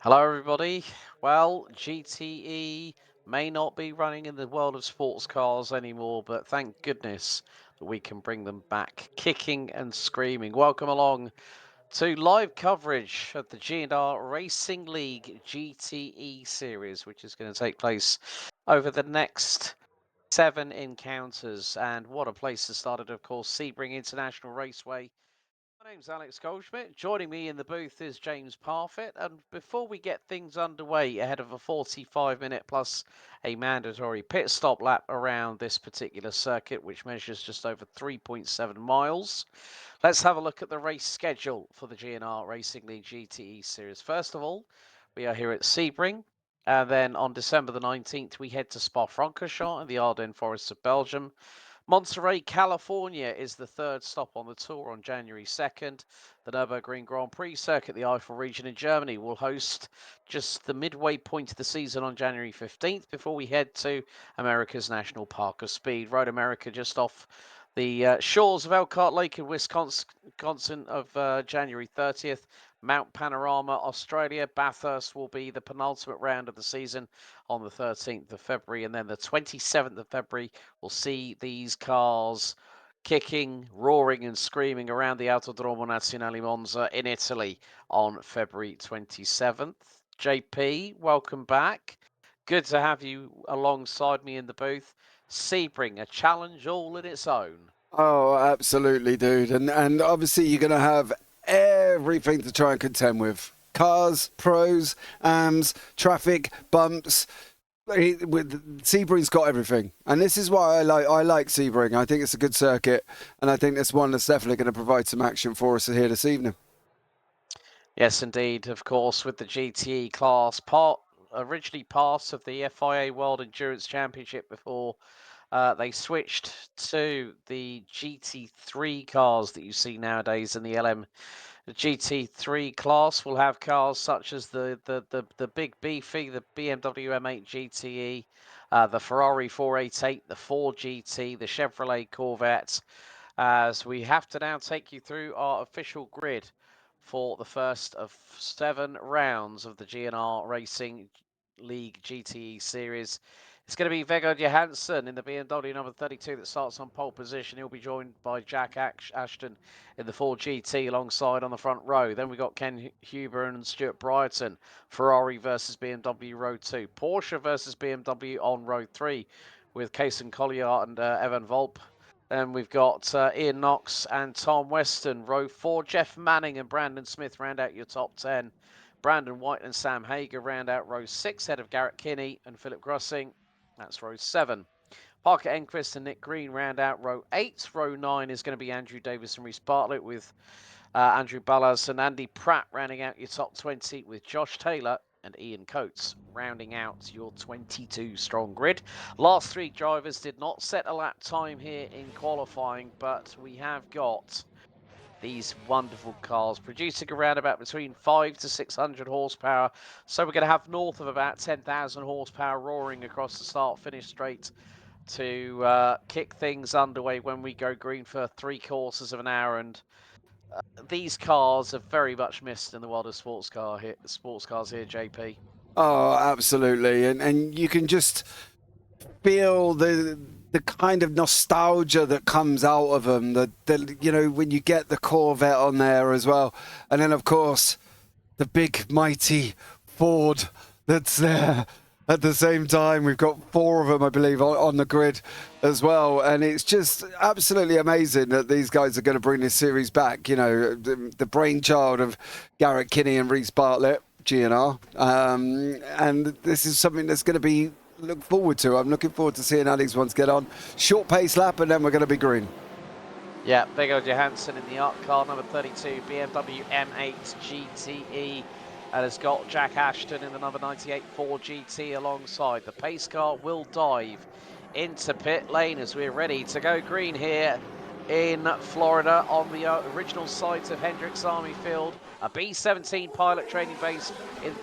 Hello, everybody. Well, GTE may not be running in the world of sports cars anymore, but thank goodness that we can bring them back kicking and screaming. Welcome along to live coverage of the G&R Racing League GTE series, which is going to take place over the next 7 encounters. And what a place to start it, of course, Sebring International Raceway. My name's Alex Goldschmidt. Joining me in the booth is James Parfitt. And before we get things underway ahead of a 45-minute plus a mandatory pit stop lap around this particular circuit, which measures just over 3.7 miles, let's have a look at the race schedule for the G&R Racing League GTE Series. First of all, we are here at Sebring. And then on December the 19th, we head to Spa-Francorchamps in the Ardennes forests of Belgium. Monterey, California is the third stop on the tour on January 2nd. The Nürburgring Grand Prix circuit, the Eifel region in Germany, will host just the midway point of the season on January 15th before we head to America's National Park of Speed. Road America just off the shores of Elkhart Lake in Wisconsin of January 30th. Mount Panorama, Australia. Bathurst will be the penultimate round of the season on the 13th of February. And then the 27th of February will see these cars kicking, roaring and screaming around the Autodromo Nazionale Monza in Italy on February 27th. JP, welcome back. Good to have you alongside me in the booth. Sebring, a challenge all in its own. Oh, absolutely, dude. And obviously you're going to have everything to try and contend with. Cars, pros, AMs, traffic, bumps. Sebring's got everything. And this is why I like Sebring. I think it's a good circuit. And I think it's one that's definitely going to provide some action for us here this evening. Yes, indeed. Of course, with the GTE class, originally part of the FIA World Endurance Championship before they switched to the GT3 cars that you see nowadays in the LM. The GT3 class will have cars such as the big beefy, the BMW M8 GTE, the Ferrari 488, the Ford GT, the Chevrolet Corvette, as we have to now take you through our official grid for the first of 7 rounds of the G&R Racing League GTE Series. It's going to be Vegard Johansson in the BMW number 32 that starts on pole position. He'll be joined by Jack Ashton in the Ford GT alongside on the front row. Then we've got Ken Huber and Stuart Brighton. Ferrari versus BMW row 2. Porsche versus BMW on row 3 with Kason Collier and Evan Volp. Then we've got Ian Knox and Tom Weston. Row 4, Jeff Manning and Brandon Smith round out your top 10. Brandon White and Sam Hager round out row 6, ahead of Garrett Kinney and Philip Grussing. That's row 7. Parker Enquist and Nick Green round out row 8. Row 9 is going to be Andrew Davis and Reece Bartlett with Andrew Ballas and Andy Pratt rounding out your top 20 with Josh Taylor and Ian Coates rounding out your 22 strong grid. Last 3 drivers did not set a lap time here in qualifying, but we have got these wonderful cars producing around about between 5 to 600 horsepower. So we're going to have north of about 10,000 horsepower roaring across the start-finish straight to kick things underway when we go green for 3/4 of an hour. And these cars are very much missed in the world of sports cars here, JP. Oh, absolutely. And you can just feel the kind of nostalgia that comes out of them. When you get the Corvette on there as well. And then, of course, the big, mighty Ford that's there at the same time. We've got 4 of them, I believe, on the grid as well. And it's just absolutely amazing that these guys are going to bring this series back. You know, the brainchild of Garrett Kinney and Reece Bartlett, G&R. And this is something that's going to be look forward to. I'm looking forward to seeing how these ones get on. Short pace lap, and then we're going to be green. Yeah, Vegard Johansson in the art car, number 32, BMW M8 GTE. And has got Jack Ashton in the number 98 Ford GT alongside. The pace car will dive into pit lane as we're ready to go green here in Florida on the original site of Hendricks Army Field, a B-17 pilot training base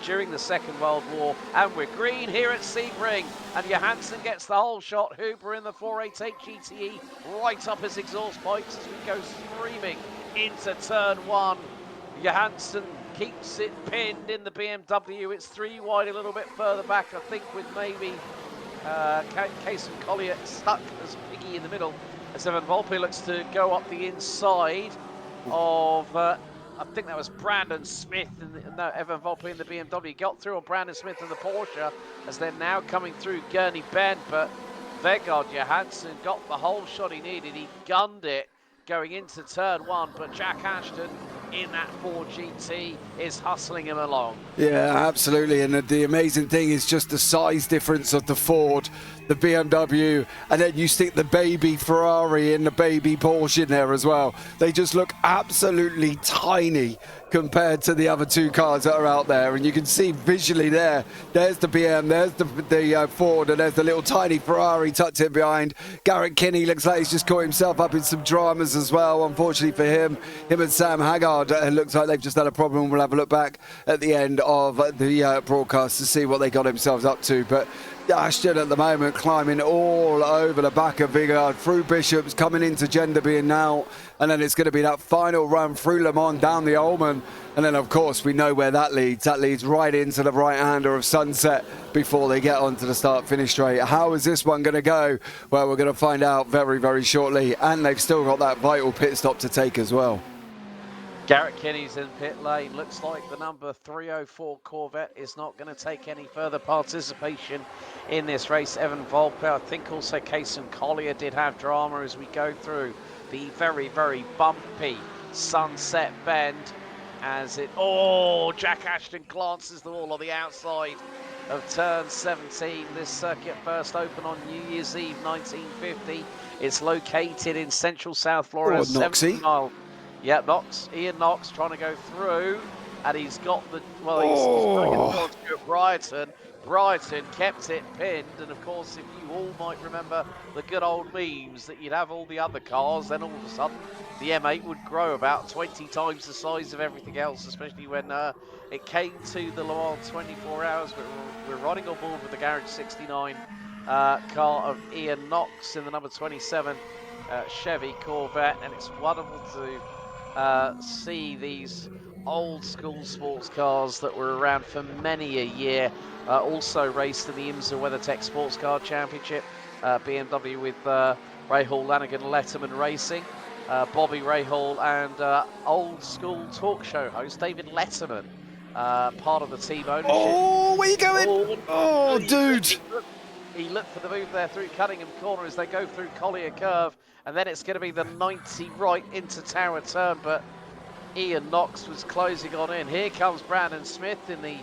during the Second World War. And we're green here at Sebring. And Johansson gets the whole shot. Huber in the 488 GTE right up his exhaust pipes as we go screaming into turn 1. Johansson keeps it pinned in the BMW. It's 3 wide, a little bit further back, I think, with maybe Case and Collier stuck as Piggy in the middle, as Evan Volpe looks to go up the inside of, I think that was Brandon Smith, and no, Evan Volpe in the BMW. Got through on Brandon Smith in the Porsche, as they're now coming through Gurney Bend, but Vegard Johansson got the whole shot he needed. He gunned it going into turn 1, but Jack Ashton in that Ford GT is hustling him along. Yeah, absolutely. And the amazing thing is just the size difference of the Ford, the BMW, and then you stick the baby Ferrari and the baby Porsche in there as well. They just look absolutely tiny compared to the other two cars that are out there. And you can see visually there's the BM, there's the Ford, and there's the little tiny Ferrari tucked in behind. Garrett Kinney looks like he's just caught himself up in some dramas as well, unfortunately for him. Him and Sam Haggard, looks like they've just had a problem. We'll have a look back at the end of the broadcast to see what they got themselves up to. But Ashton at the moment climbing all over the back of Vigard, through Bishops, coming into Genderby now, and then it's going to be that final run through Le Mans down the Ullman, and then of course we know where that leads. That leads right into the right-hander of Sunset before they get onto the start-finish straight. How is this one going to go? Well, we're going to find out very, very shortly, and they've still got that vital pit stop to take as well. Garrett Kinney's in pit lane. Looks like the number 304 Corvette is not going to take any further participation in this race. Evan Volpe, I think also Case and Collier did have drama as we go through the very, very bumpy Sunset Bend. As it, Jack Ashton glances the wall on the outside of turn 17. This circuit first opened on New Year's Eve 1950. It's located in central South Florida, 70 mile. Yeah, Ian Knox trying to go through, and he's got the, well, he's got Brighton. Brighton kept it pinned, and of course, if you all might remember the good old memes that you'd have all the other cars, then all of a sudden the M8 would grow about 20 times the size of everything else, especially when it came to the Le Mans 24 hours. We're riding on board with the Garage 69 car of Ian Knox in the number 27 Chevy Corvette, and it's wonderful to see these old school sports cars that were around for many a year. Also raced in the IMSA WeatherTech Sports Car Championship. BMW with Rahal Lanigan Letterman Racing. Bobby Rahal and old school talk show host David Letterman, part of the team ownership. Oh, where are you going? Oh, dude. He looked for the move there through Cunningham Corner as they go through Collier Curve, and then it's going to be the 90 right into Tower Turn, but Ian Knox was closing on in. Here comes Brandon Smith in the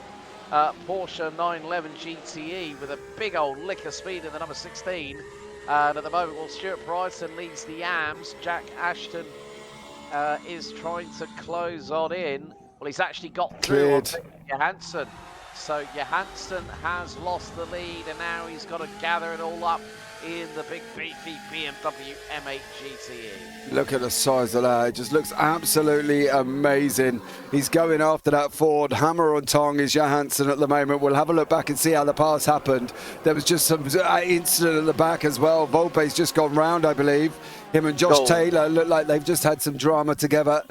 Porsche 911 GTE with a big old lick of speed in the number 16. And at the moment, well, Stuart Bryson leads the AMS. Jack Ashton is trying to close on in. Well, he's actually got through on Johansson. So Johansson has lost the lead, and now he's got to gather it all up in the big beefy BMW M8 GTE. Look at the size of that. It just looks absolutely amazing. He's going after that Ford. Hammer on tongue is Johansson at the moment. We'll have a look back and see how the pass happened. There was just some incident at the back as well. Volpe's just gone round, I believe. Him and Josh Taylor look like they've just had some drama together.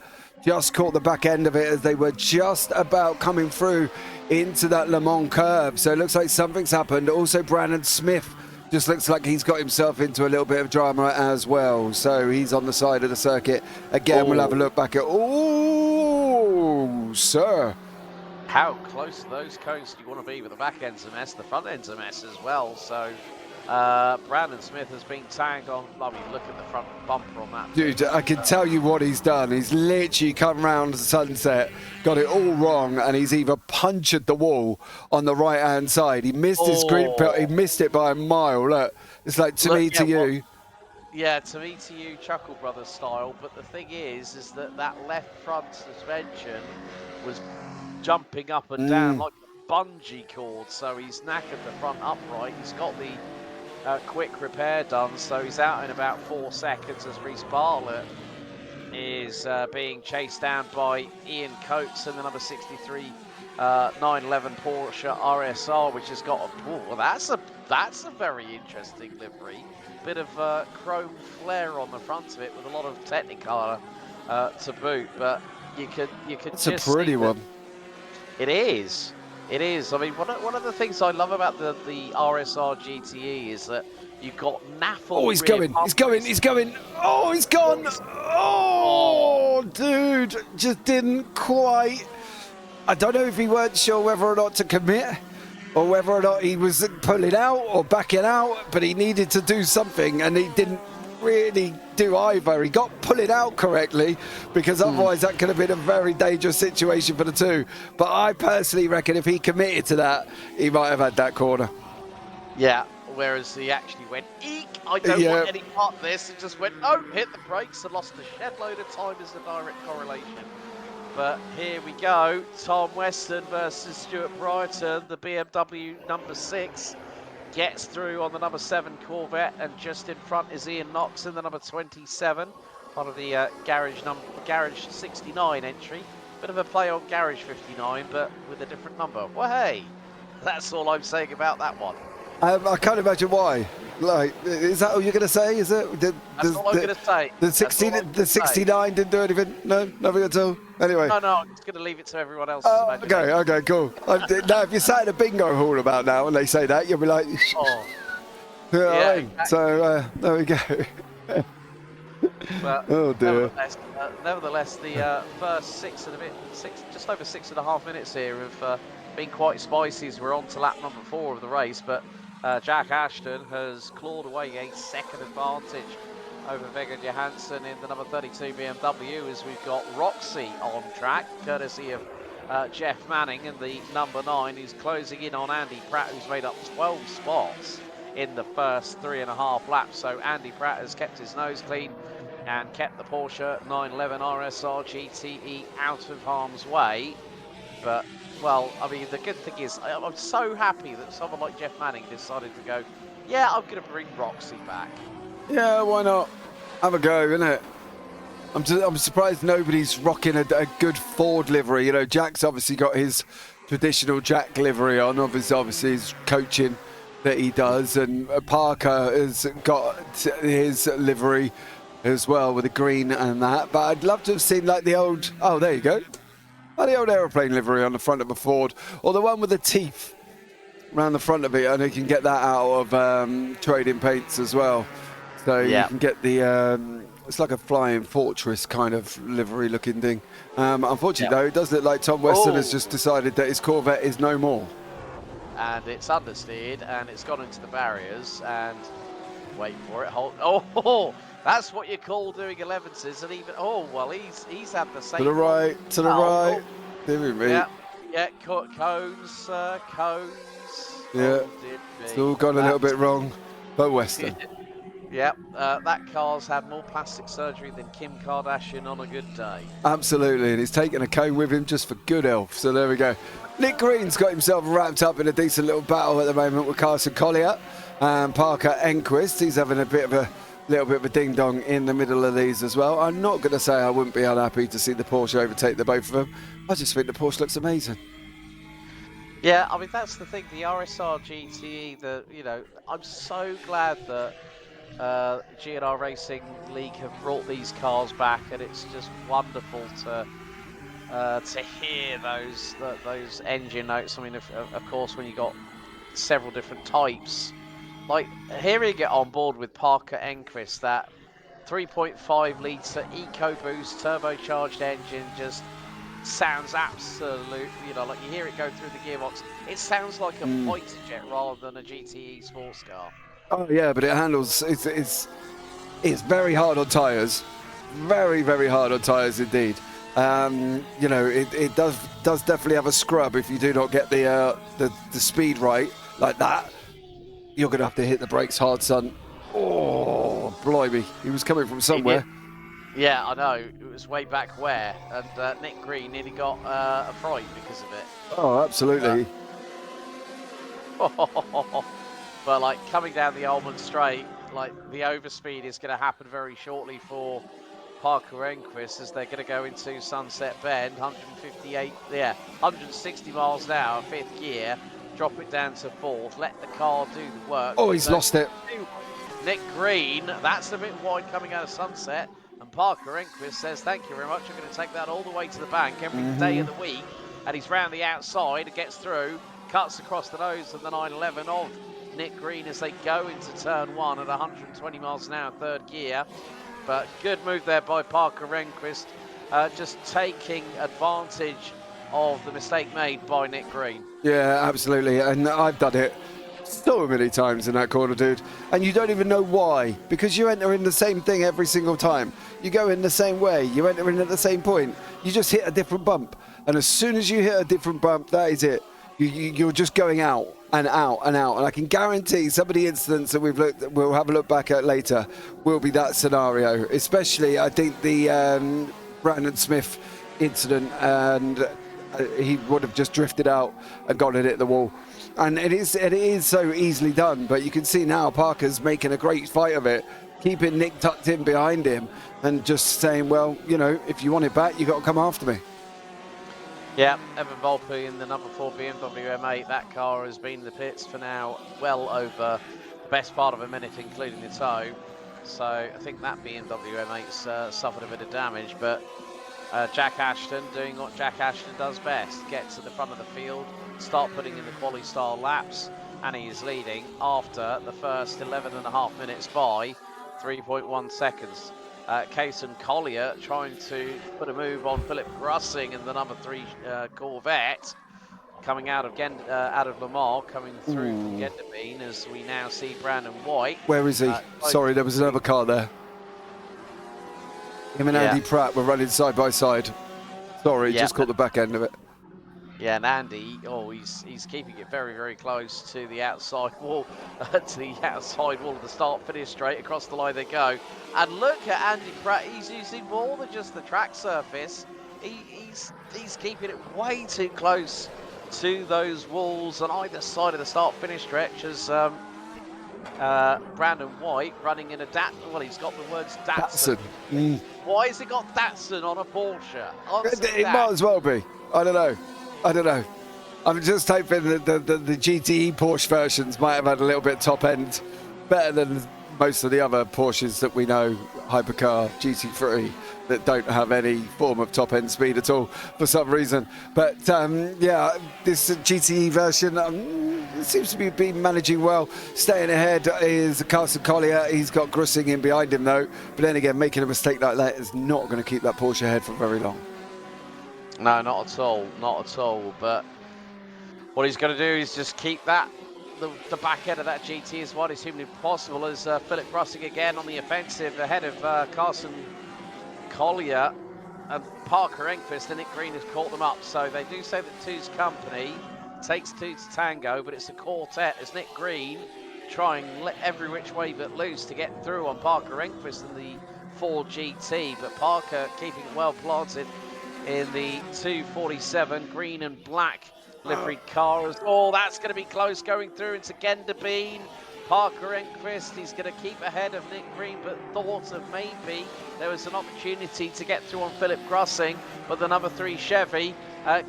Just caught the back end of it as they were just about coming through into that Le Mans curve. So it looks like something's happened. Also, Brandon Smith just looks like he's got himself into a little bit of drama as well. So he's on the side of the circuit. Again, we'll have a look back at... Oh, sir. How close to those cones do you want to be with the back end's a mess? The front end's a mess as well. So Brandon Smith has been tagged on. I mean, look at the front bumper on that. Dude, I can tell you what he's done. He's literally come round the Sunset, got it all wrong, and he's either punctured the wall on the right-hand side. He missed his grip, he missed it by a mile. Look, it's like to me to you. Yeah, to me to you, Chuckle Brothers style. But the thing is that that left front suspension was jumping up and down like a bungee cord. So he's knackered the front upright. He's got the quick repair done, so he's out in about 4 seconds as Reece Bartlett is being chased down by Ian Coates in the number 63 911 Porsche RSR, which has got well, that's a very interesting livery. Bit of chrome flare on the front of it with a lot of Technicolor to boot, but you could it's just a pretty see one. It is. It is. I mean, one of the things I love about the RSR GTE is that you've got Oh, naffle he's rear going. pump He's going. racing. He's going. Oh, he's Oh, gone. oh, Oh, dude, just didn't quite. I don't know if he weren't sure whether or not to commit, or whether or not he was pulling out or backing out, but he needed to do something, and he didn't really do either. He got pulling out correctly, because otherwise that could have been a very dangerous situation for the two. But I personally reckon if he committed to that, he might have had that corner. yeah. Whereas he actually went, eek, I don't Yeah. want any part of this, and just went, oh, hit the brakes and lost a shed load of time as a direct correlation. But here we go, Tom Weston versus Stuart Brighton, the BMW number 6. Gets through on the number 7 Corvette, and just in front is Ian Knox in the number 27, part of the Garage 69 entry. Bit of a play on Garage 59, but with a different number. Well, hey, that's all I'm saying about that one. I can't imagine why. Like, is that all you're going to say? Is it? That's all I'm going to say. The 69 didn't do anything? No, nothing at all. Anyway. No, I'm just going to leave it to everyone else's imagination. Okay, cool. Now, if you're sat in a bingo hall about now and they say that, you'll be like, Oh, you know what I mean? exactly. So there we go. But oh dear. Nevertheless, the first just over 6.5 minutes here have been quite spicy as we're on to lap number 4 of the race. But Jack Ashton has clawed away a second advantage over Vegard Johansson in the number 32 BMW, as we've got Roxy on track, courtesy of Jeff Manning, and the number 9, who's closing in on Andy Pratt, who's made up 12 spots in the first 3.5 laps. So Andy Pratt has kept his nose clean and kept the Porsche 911 RSR GTE out of harm's way. But, well, I mean, the good thing is, I'm so happy that someone like Jeff Manning decided to go, yeah, I'm going to bring Roxy back. Yeah, why not? Have a go, innit? I'm surprised nobody's rocking a good Ford livery. You know, Jack's obviously got his traditional Jack livery on, obviously his coaching that he does, and Parker has got his livery as well with the green and that. But I'd love to have seen like the old, oh, there you go. Oh, the old aeroplane livery on the front of a Ford, or the one with the teeth around the front of it, and you can get that out of Trading Paints as well. So you can get the, it's like a flying fortress kind of livery looking thing. Unfortunately though, it does look like Tom Weston has just decided that his Corvette is no more. And it's understeered, and it's gone into the barriers, and wait for it, hold, oh, that's what you call doing 11s, and even, oh, well, he's had the same. To the right, to the right. Dear me. Yeah, cones. Yeah, it's all gone a little bit wrong, but Weston. Yeah, that car's had more plastic surgery than Kim Kardashian on a good day. Absolutely, and he's taken a cone with him just for good health. So there we go. Nick Green's got himself wrapped up in a decent little battle at the moment with Carson Collier and Parker Enquist. He's having a little bit of a ding-dong in the middle of these as well. I'm not going to say I wouldn't be unhappy to see the Porsche overtake the both of them. I just think the Porsche looks amazing. Yeah, I mean, that's the thing, the RSR GTE, I'm so glad that G&R Racing League have brought these cars back, and it's just wonderful to hear those engine notes. I mean, of course, when you got several different types, like hearing it on board with Parker Enquist, that 3.5 litre EcoBoost turbocharged engine just sounds absolute, like you hear it go through the gearbox. It sounds like a fighter jet rather than a GTE sports car. Oh yeah, but it handles, it's very hard on tyres. Very, very hard on tyres indeed. It does definitely have a scrub if you do not get the speed right like that. You're going to have to hit the brakes hard, son. Oh, blimey. He was coming from somewhere. Yeah, I know. It was way back where. And Nick Green nearly got a fright because of it. Oh, absolutely. But like coming down the Ullman Straight, like the overspeed is going to happen very shortly for Parker Enquist as they're going to go into Sunset Bend, 160 miles an hour, 5th gear, drop it down to 4th, let the car do the work. Oh, he's lost it. Nick Green, that's a bit wide coming out of Sunset, and Parker Enquist says, thank you very much, I'm going to take that all the way to the bank every day of the week, and he's round the outside and gets through, cuts across the nose of the 911 of Nick Green as they go into turn 1 at 120 miles an hour, third gear. But good move there by Parker Rehnquist, just taking advantage of the mistake made by Nick Green. Yeah, absolutely. And I've done it so many times in that corner, dude. And you don't even know why, because you enter in the same thing every single time. You go in the same way. You enter in at the same point. You just hit a different bump. And as soon as you hit a different bump, that is it. You're just going out and out and out. And I can guarantee some of the incidents that we'll have a look back at later will be that scenario. Especially, I think the Brandon Smith incident, and he would have just drifted out and gone and hit the wall. And it is so easily done, but you can see now Parker's making a great fight of it, keeping Nick tucked in behind him and just saying, well, you know, if you want it back, you got to come after me. Yeah, Evan Volpe in the number 4 BMW M8. That car has been in the pits for now well over the best part of a minute, including the tow. So I think that BMW M8's suffered a bit of damage, but Jack Ashton doing what Jack Ashton does best, get to the front of the field, start putting in the quali style laps, and he is leading after the first 11.5 minutes by 3.1 seconds. Cason Collier trying to put a move on Philip Grussing in the number 3 Corvette, coming out of Le Mans, coming through from Genderbean, as we now see Brandon White. Where is he? Sorry, there was another car there. Him and Andy Pratt were running side by side. Sorry, just caught the back end of it. Yeah, and Andy, he's keeping it very, very close to the outside wall, of the start-finish straight. Across the line they go. And look at Andy Pratt, he's using more than just the track surface. He's keeping it way too close to those walls on either side of the start-finish stretch, as Brandon White running in a well, he's got the words Datsun. Why has he got Datsun on a Porsche? It might as well be. I don't know. I'm just hoping that the GTE Porsche versions might have had a little bit top end, better than most of the other Porsches that we know, hypercar, GT3, that don't have any form of top end speed at all for some reason. But yeah, this GTE version seems to be managing well. Staying ahead is Carson Collier. He's got Grussing in behind him though. But then again, making a mistake like that is not going to keep that Porsche ahead for very long. No, not at all. But what he's going to do is just keep that, the back end of that GT as what is humanly possible, as Philip Grussing again on the offensive ahead of Carson Collier and Parker Rehnquist, and Nick Green has caught them up. So they do say that two's company takes two to tango, but it's a quartet as Nick Green trying every which way but loose to get through on Parker Rehnquist in the Ford GT, but Parker keeping it well planted in the 247 green and black liveried car. Oh, that's going to be close going through into Genderbean. Parker Rehnquist, he's going to keep ahead of Nick Green, but thought of maybe there was an opportunity to get through on Philip Grussing, but the number 3 Chevy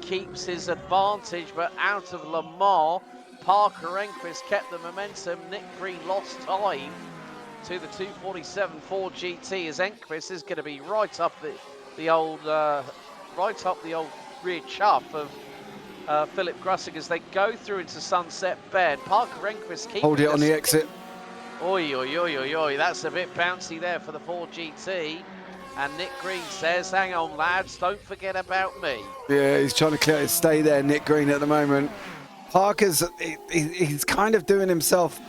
keeps his advantage, but out of Le Mans, Parker Rehnquist kept the momentum. Nick Green lost time to the 247 Ford GT, as Rehnquist is going to be right up the old rear chuff of Philip Grussing as they go through into Sunset Bend. Parker Rehnquist keeping hold it on the exit. Oi, that's a bit bouncy there for the Ford GT. And Nick Green says, hang on lads, don't forget about me. Yeah, he's trying to clear his stay there, Nick Green, at the moment. Parker's, he's kind of doing himself,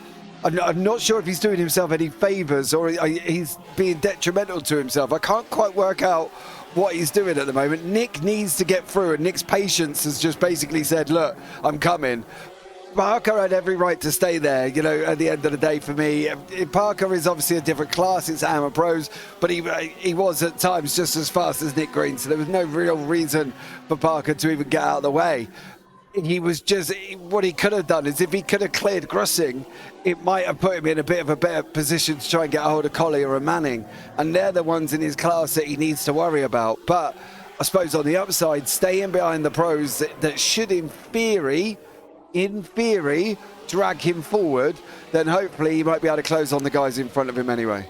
I'm not sure if he's doing himself any favours or he's being detrimental to himself. I can't quite work out what he's doing at the moment. Nick needs to get through, and Nick's patience has just basically said, look, I'm coming. Parker had every right to stay there, you know, at the end of the day for me. Parker is obviously a different class, it's Amateur Pros, but he was at times just as fast as Nick Green, so there was no real reason for Parker to even get out of the way. He was just, what he could have done is if he could have cleared Grussing, it might have put him in a bit of a better position to try and get a hold of Collier and Manning. And they're the ones in his class that he needs to worry about. But I suppose on the upside, staying behind the pros that should in theory, drag him forward, then hopefully he might be able to close on the guys in front of him anyway.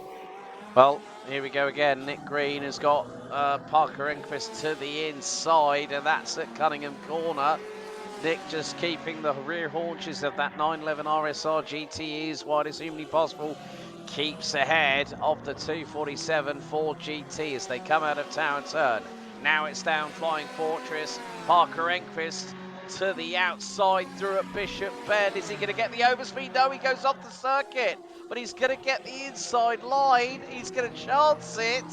Well, Here we go again. Nick Green has got Parker Enquist to the inside, and that's at Cunningham Corner. Nick just keeping the rear haunches of that 911 RSR GTE as wide as humanly possible. Keeps ahead of the 247 Ford GT as they come out of Tower Turn. Now it's down Flying Fortress. Parker Enquist to the outside through at Bishop Bend. Is he going to get the overspeed? No, he goes off the circuit, but he's going to get the inside line. He's going to chance it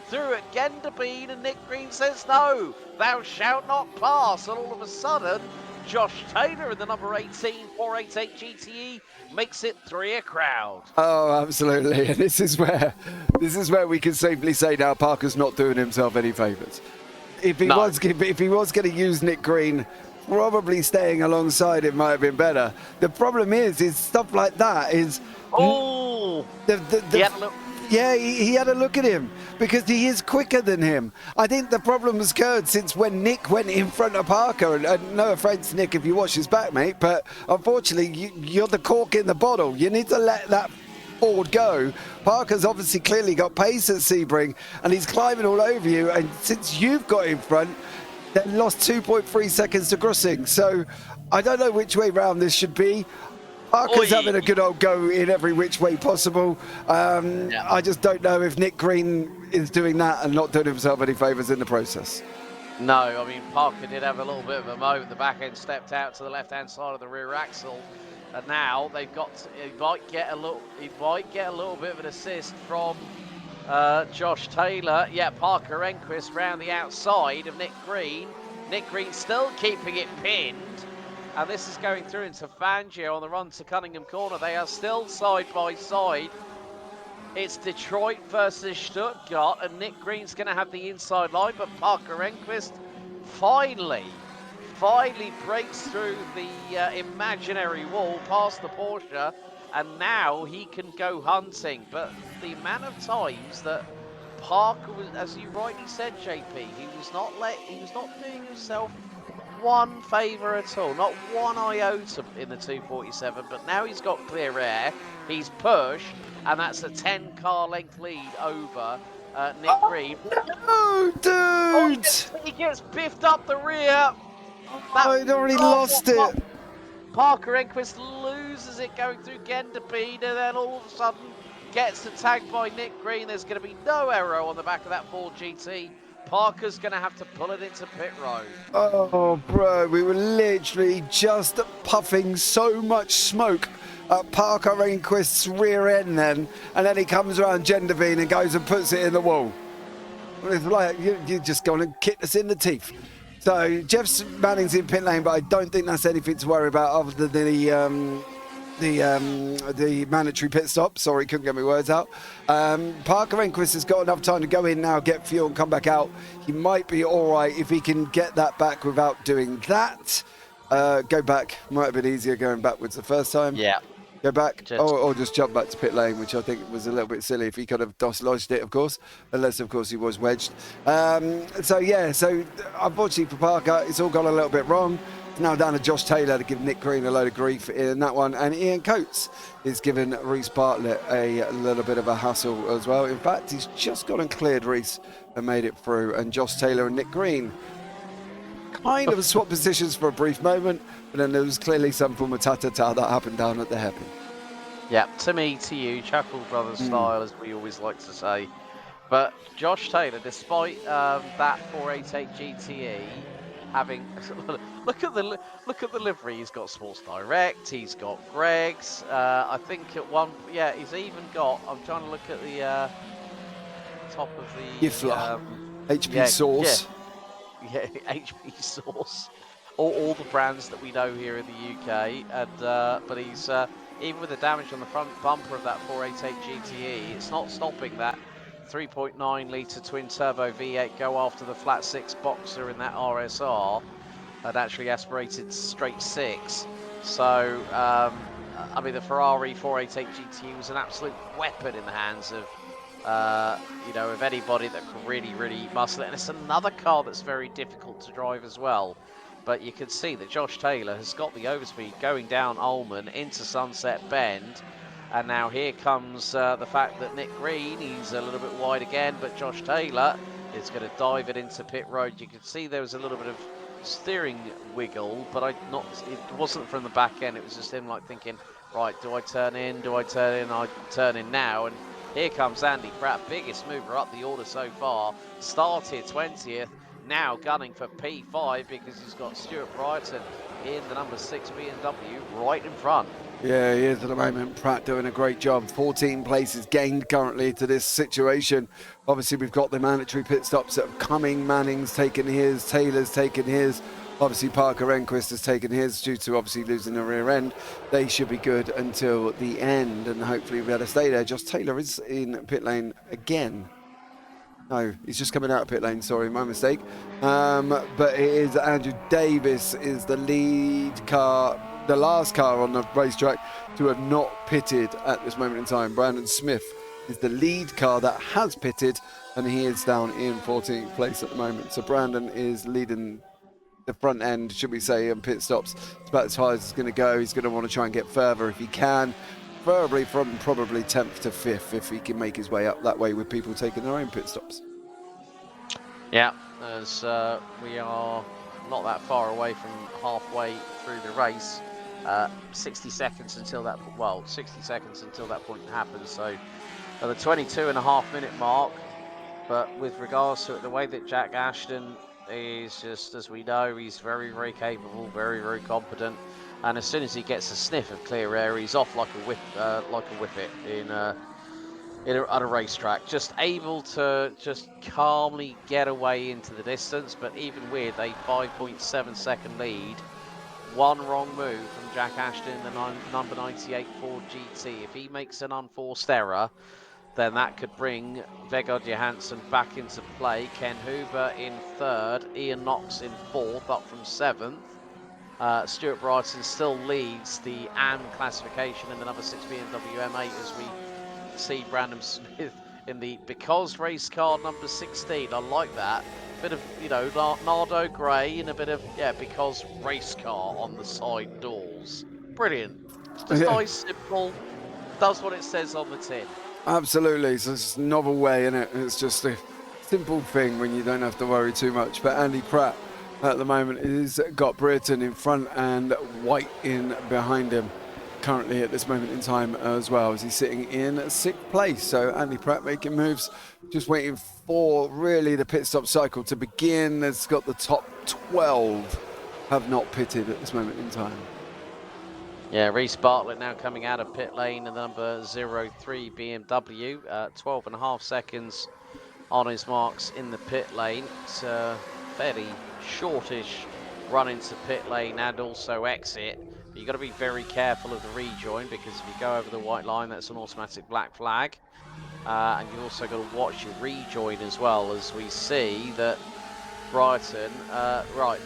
through at Genderbean, and Nick Green says no, thou shalt not pass. And all of a sudden, Josh Taylor in the number 18 488 GTE makes it 3 a crowd. Oh, absolutely. And this is where we can safely say now Parker's not doing himself any favours. If he was going to use Nick Green, probably staying alongside him might have been better. The problem is stuff like that is. Oh, Yeah, he had a look at him because he is quicker than him. I think the problem has occurred since when Nick went in front of Parker. And no offence, Nick, if you watch his back, mate, but unfortunately, you're the cork in the bottle. You need to let that Ford go. Parker's obviously clearly got pace at Sebring, and he's climbing all over you. And since you've got in front, they lost 2.3 seconds to Grussing. So I don't know which way round this should be. Parker's having a good old go in every which way possible. I just don't know if Nick Green is doing that and not doing himself any favours in the process. No, I mean, Parker did have a little bit of a moment. The back end stepped out to the left-hand side of the rear axle. And now they've got, he might get a little bit of an assist from Josh Taylor. Yeah, Parker Enquist round the outside of Nick Green. Nick Green still keeping it pinned. And this is going through into Fangio on the run to Cunningham Corner. They are still side by side. It's Detroit versus Stuttgart, and Nick Green's going to have the inside line, but Parker Enquist finally breaks through the imaginary wall past the Porsche, and now he can go hunting. But the amount of times that Parker was, as you rightly said, JP, he was not doing himself one favour at all, not one iota in the 247, but now he's got clear air, he's pushed, and that's a 10 car length lead over Nick Green. Oh, dude! He gets biffed up the rear. He'd already lost it. Parker Enquist loses it going through Genderbean, and then all of a sudden gets attacked by Nick Green. There's going to be no aero on the back of that Ford GT. Parker's going to have to pull it into pit road. Oh, bro, we were literally just puffing so much smoke at Parker Enquist's rear end then, and then he comes around Genderbean and goes and puts it in the wall. It's like, you're just going to kick us in the teeth. So, Jeff Manning's in pit lane, but I don't think that's anything to worry about other than the mandatory pit stop. Sorry, couldn't get my words out. Parker Enquist has got enough time to go in now, get fuel and come back out. He might be all right if he can get that back without doing that. Go back. Might have been easier going backwards the first time. Yeah. Go back, or just jump back to pit lane, which I think was a little bit silly if he could have dislodged it, of course, unless, of course, he was wedged. So unfortunately for Parker, it's all gone a little bit wrong. It's now down to Josh Taylor to give Nick Green a load of grief in that one, and Ian Coates is giving Reese Bartlett a little bit of a hassle as well. In fact, he's just gone and cleared Reese and made it through, and Josh Taylor and Nick Green kind of swapped positions for a brief moment, but then there was clearly some form of ta-ta-ta that happened down at the hairpin. Yeah, to me, to you, Chuckle Brothers style, as we always like to say. But Josh Taylor, despite that 488 GTE having look at the livery. He's got Sports Direct. He's got Greg's. I think at one, he's even got. I'm trying to look at the top of the HP Source. Yeah, HP Source. All the brands that we know here in the UK, and but he's even with the damage on the front bumper of that 488 GTE, it's not stopping that 3.9 litre twin turbo V8 go after the flat six boxer in that RSR had actually aspirated straight six. So I mean, the Ferrari 488 GTE was an absolute weapon in the hands of of anybody that can really muscle it. And it's another car that's very difficult to drive as well. But you can see that Josh Taylor has got the overspeed going down Ullman into Sunset Bend. And now here comes the fact that Nick Green, he's a little bit wide again, but Josh Taylor is going to dive it into pit road. You could see there was a little bit of steering wiggle, but it wasn't from the back end. It was just him like thinking, right, do I turn in? Do I turn in? I turn in now. And here comes Andy Pratt, biggest mover up the order so far. Started 20th, now gunning for P5 because he's got Stuart Brighton in the number 6 BMW right in front. Yeah, he is at the moment. Pratt doing a great job. 14 places gained currently to this situation. Obviously, we've got the mandatory pit stops that are coming. Manning's taken his, Taylor's taken his. Obviously, Parker Enquist has taken his due to obviously losing the rear end. They should be good until the end, and hopefully we'll be able to stay there. Josh Taylor is in pit lane again. No, he's just coming out of pit lane, sorry, my mistake. But it is Andrew Davis is the lead car, the last car on the racetrack to have not pitted at this moment in time. Brandon Smith is the lead car that has pitted, and he is down in 14th place at the moment. So Brandon is leading the front end, should we say, in pit stops. It's about as high as it's going to go. He's going to want to try and get further if he can. Preferably from probably 10th to 5th if he can make his way up that way with people taking their own pit stops. Yeah, as we are not that far away from halfway through the race. 60 seconds until that, 60 seconds until that point happens. So at the 22.5-minute mark, but with regards to it, the way that Jack Ashton is just, as we know, he's very, very capable, very, very competent. And as soon as he gets a sniff of clear air, he's off like a whippet at a racetrack, just able to just calmly get away into the distance. But even with a 5.7 second lead, one wrong move from Jack Ashton, the number 98 Ford GT, if he makes an unforced error, then that could bring Vegard Johansson back into play. Ken Hoover in third, Ian Knox in fourth, up from seventh. Stuart Brighton still leads the AM classification in the number 6 BMW M8 as we see Brandon Smith in the Because race car number 16. I like that. Bit of, Nardo grey and a bit of, Because race car on the side doors. Brilliant. Just nice, simple, does what it says on the tin. Absolutely. It's a novel way, isn't it? It's just a simple thing when you don't have to worry too much. But Andy Pratt at the moment is got Britain in front and White in behind him currently at this moment in time as well, as he's sitting in 6th place. So Andy Pratt making moves, just waiting for really the pit stop cycle to begin. It's got the top 12 have not pitted at this moment in time. Yeah, Reece Bartlett now coming out of pit lane in the number 03 BMW, 12.5 seconds on his marks in the pit lane. It's a fairly shortish run into pit lane and also exit. But you've got to be very careful of the rejoin, because if you go over the white line, that's an automatic black flag. And you've also got to watch your rejoin as well, as we see that Brighton,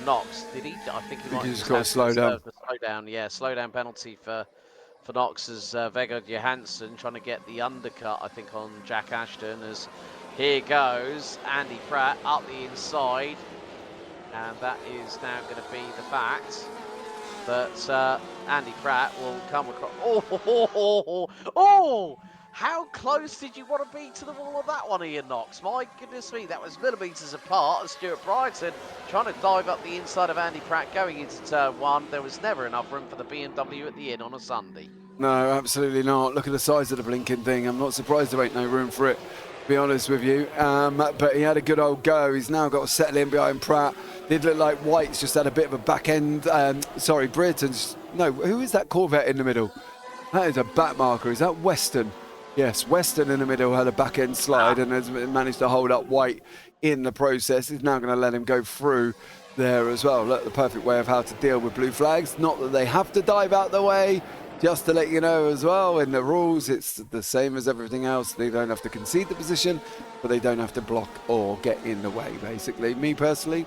Knox, did he? I think he might have just got to slow down. The slow down, yeah, slow down penalty for Knox as Vegard Johansson trying to get the undercut, I think, on Jack Ashton. As here goes Andy Pratt up the inside, and that is now going to be the fact that Andy Pratt will come across. Oh! How close did you want to be to the wall of that one, Ian Knox? My goodness me, that was millimetres apart. And Stuart Brighton trying to dive up the inside of Andy Pratt going into turn one. There was never enough room for the BMW at the inn on a Sunday. No, absolutely not. Look at the size of the blinking thing. I'm not surprised there ain't no room for it, to be honest with you. But he had a good old go. He's now got to settle in behind Pratt. Did look like White's just had a bit of a back end. Britain's. No, who is that Corvette in the middle? That is a back marker. Is that Western? Yes, Western in the middle had a back end slide and has managed to hold up White in the process. He's now going to let him go through there as well. Look, the perfect way of how to deal with blue flags. Not that they have to dive out the way, just to let you know as well, in the rules, it's the same as everything else. They don't have to concede the position, but they don't have to block or get in the way, basically. Me personally,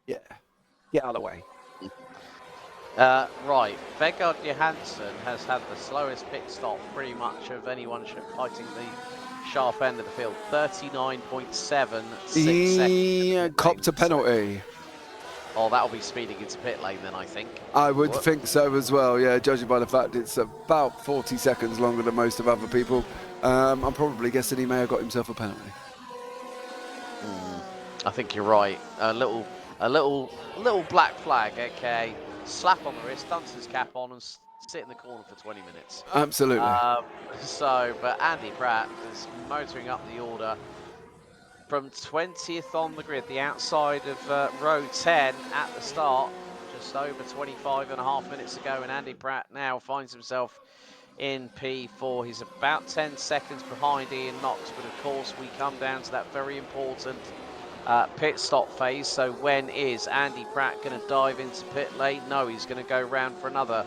yeah, get out of the way. Right, Vegard Johansson has had the slowest pit stop pretty much of anyone fighting the sharp end of the field. 39.76 seconds. He copped a penalty. Oh, that'll be speeding into pit lane then, I think. I would Whoop. think so as well, yeah, judging by the fact it's about 40 seconds longer than most of other people. I'm probably guessing he may have got himself a penalty. I think you're right. A little black flag. Okay, slap on the wrist, dunce his cap on, and sit in the corner for 20 minutes. Absolutely. But Andy Pratt is motoring up the order from 20th on the grid, the outside of row 10 at the start, just over 25.5 minutes ago, and Andy Pratt now finds himself in P4. He's about 10 seconds behind Ian Knox, but of course we come down to that very important pit stop phase. So when is Andy Pratt going to dive into pit lane? No, he's going to go round for another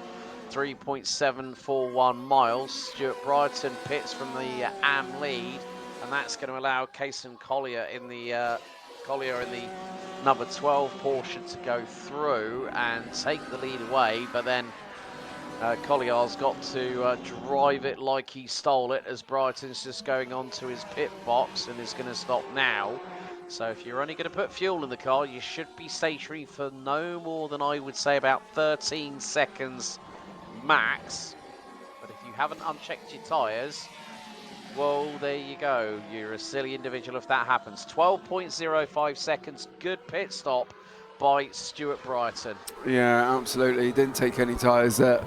3.741 miles. Stuart Brighton pits from the AM lead, and that's going to allow Kason Collier in the number 12 portion to go through and take the lead away. But then Collier's got to drive it like he stole it, as Brighton's just going on to his pit box and is going to stop now. So if you're only going to put fuel in the car, you should be stationary for no more than, I would say, about 13 seconds max. But if you haven't unchecked your tyres, well, there you go. You're a silly individual if that happens. 12.05 seconds, good pit stop by Stuart Brighton. Yeah, absolutely. He didn't take any tyres there.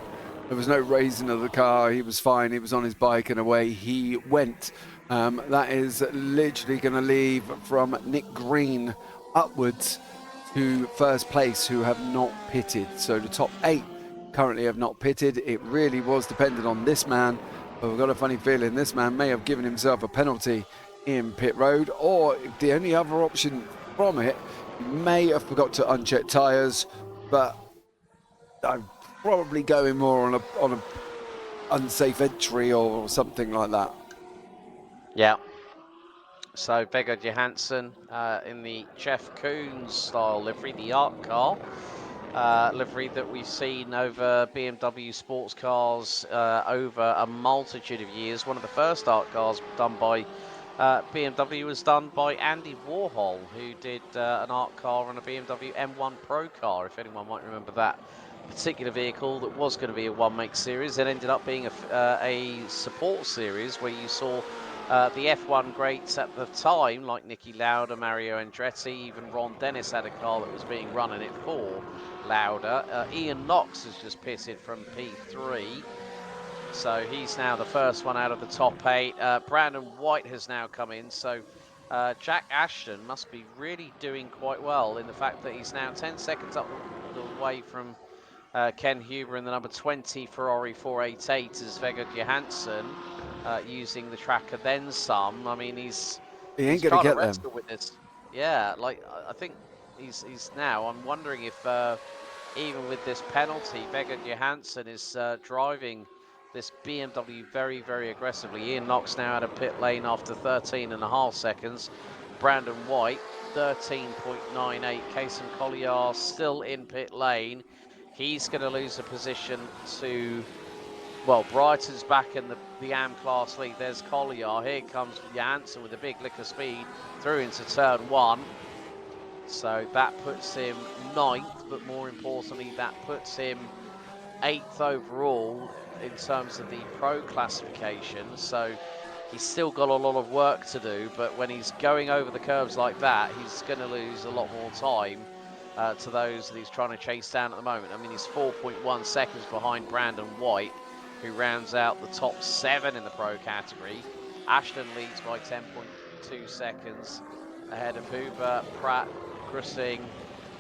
There was no raising of the car. He was fine. He was on his bike and away he went. That is literally going to leave from Nick Green upwards to first place, who have not pitted. So the top 8 currently have not pitted. It really was dependent on this man, but we've got a funny feeling this man may have given himself a penalty in pit road, or the only other option from it, he may have forgot to uncheck tyres, but I'm probably going more on a unsafe entry or something like that. Yeah. So Vegard Johansson in the Jeff Koons style livery, the art car livery that we've seen over BMW sports cars over a multitude of years. One of the first art cars done by BMW was done by Andy Warhol, who did an art car on a BMW M1 Pro car, if anyone might remember that particular vehicle that was going to be a one-make series and ended up being a support series where you saw the F1 greats at the time, like Niki Lauda, Mario Andretti, even Ron Dennis had a car that was being run in it for Lauda. Ian Knox has just pitted from P3. So he's now the first one out of the top 8. Brandon White has now come in. So Jack Ashton must be really doing quite well in the fact that he's now 10 seconds up the way from Ken Huber in the number 20 Ferrari 488 as Vegard Johansson using the tracker then some. I mean, he's He ain't going to trying to get them. wrestle with this. Yeah, like I think he's now. I'm wondering if even with this penalty, Vegard Johansson is driving this BMW very, very aggressively. Ian Knox now out of pit lane after 13.5 seconds. Brandon White, 13.98. Kason Collier still in pit lane. He's going to lose a position to, well, Brighton's back in the AM class lead. There's Collier. Here comes Johansson with a big lick of speed through into turn 1. So that puts him 9th, but more importantly, that puts him 8th overall in terms of the pro classification. So he's still got a lot of work to do, but when he's going over the curves like that, he's going to lose a lot more time to those that he's trying to chase down at the moment. I mean, he's 4.1 seconds behind Brandon White, who rounds out the top 7 in the pro category. Ashton leads by 10.2 seconds ahead of Hoover, Pratt, Grussing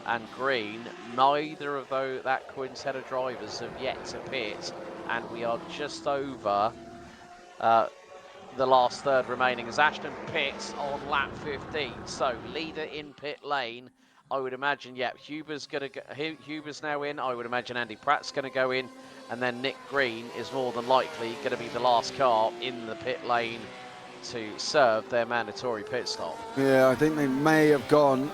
and Green. Neither of that quintet of drivers have yet to pit, and we are just over the last third remaining as Ashton pits on lap 15. So leader in pit lane, I would imagine. Yeah, Huber's now in. I would imagine Andy Pratt's going to go in, and then Nick Green is more than likely going to be the last car in the pit lane to serve their mandatory pit stop. Yeah, I think they may have gone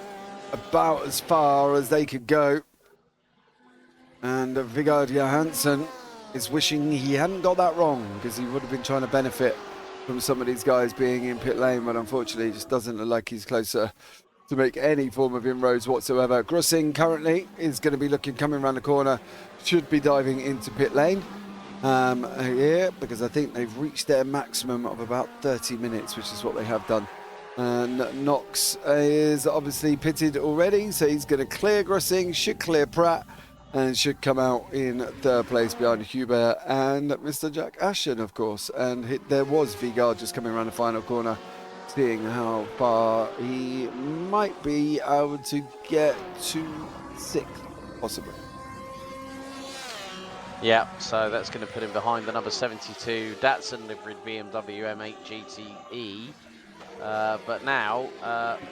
about as far as they could go. And Vegard Johansson is wishing he hadn't got that wrong, because he would have been trying to benefit from some of these guys being in pit lane, but unfortunately it just doesn't look like he's closer to make any form of inroads whatsoever. Grussing currently is going to be coming around the corner, should be diving into pit lane. Yeah, because I think they've reached their maximum of about 30 minutes, which is what they have done. And Knox is obviously pitted already, so he's going to clear Grussing, should clear Pratt, and should come out in third place behind Hubert and Mr. Jack Ashton, of course. And there was Vigard just coming around the final corner, seeing how far he might be able to get to 6th, possibly. Yeah, so that's going to put him behind the number 72 Datsun liveried BMW M8 GTE. But now,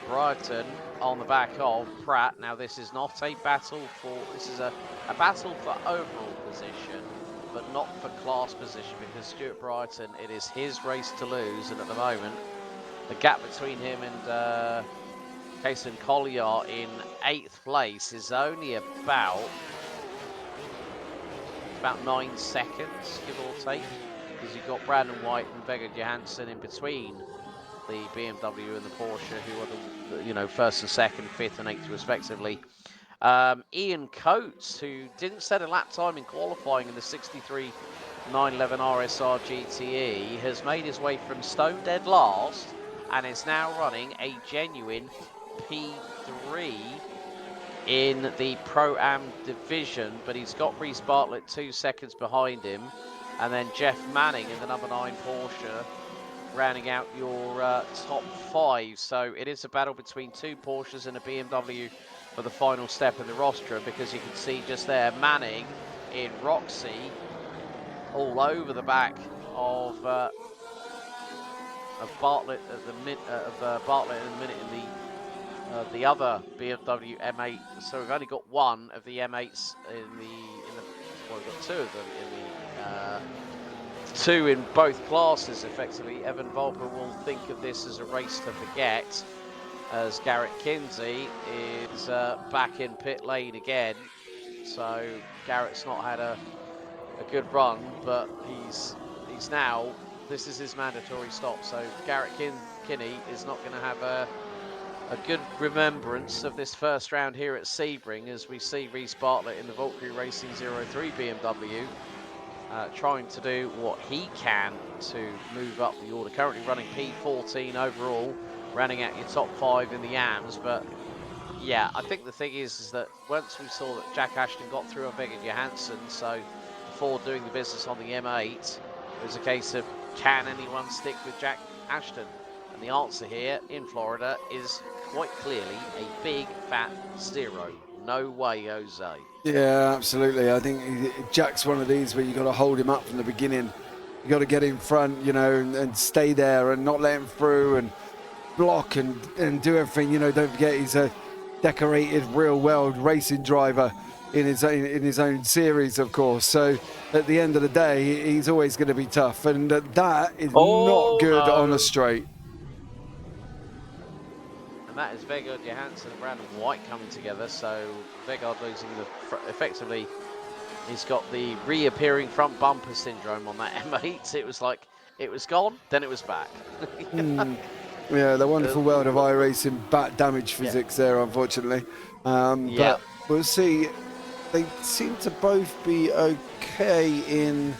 Brighton on the back of Pratt. Now, this is not a battle for, this is a battle for overall position, but not for class position, because Stuart Brighton, it is his race to lose, and at the moment, the gap between him and Kason Collier in 8th place is only about 9 seconds, give or take, because you've got Brandon White and Vegard Johansson in between the BMW and the Porsche, who are the, you know, 1st and 2nd, 5th and 8th respectively. Ian Coates, who didn't set a lap time in qualifying in the 63 911 RSR GTE, has made his way from stone dead last and is now running a genuine P3 in the Pro-Am division, but he's got Reece Bartlett 2 seconds behind him, and then Jeff Manning in the number 9 Porsche rounding out your top 5. So it is a battle between 2 Porsches and a BMW for the final step in the rostrum, because you can see just there Manning in Roxy all over the back of Bartlett at the Bartlett in a minute in the other BMW M8. So we've only got one of the M8s in the well, we've got 2 of them in the 2 in both classes, effectively. Evan Volper will think of this as a race to forget, as Garrett Kinsey is back in pit lane again. So Garrett's not had a good run, but he's now, this is his mandatory stop. So Garrett Kinney is not going to have a good remembrance of this first round here at Sebring, as we see Reece Bartlett in the Valkyrie Racing 03 BMW trying to do what he can to move up the order. Currently running P14 overall, rounding out your top 5 in the AMs. But yeah, I think the thing is that once we saw that Jack Ashton got through on Vegard Johansson, so before doing the business on the M8, it was a case of, can anyone stick with Jack Ashton? And the answer here in Florida is quite clearly a big fat 0. No way, Jose. Yeah, absolutely. I think Jack's one of these where you got to hold him up from the beginning. You got to get in front, you know, and stay there and not let him through and block and do everything. You know, don't forget he's a decorated real world racing driver in his own series, of course. So at the end of the day, he's always going to be tough, and that is not good on a straight. And that is Vegard Johansson and Brandon White coming together. So Vegard losing effectively, he's got the reappearing front bumper syndrome on that M8. It was like, it was gone, then it was back. Yeah, the wonderful world of iRacing back damage physics there, unfortunately. But we'll see. They seem to both be okay in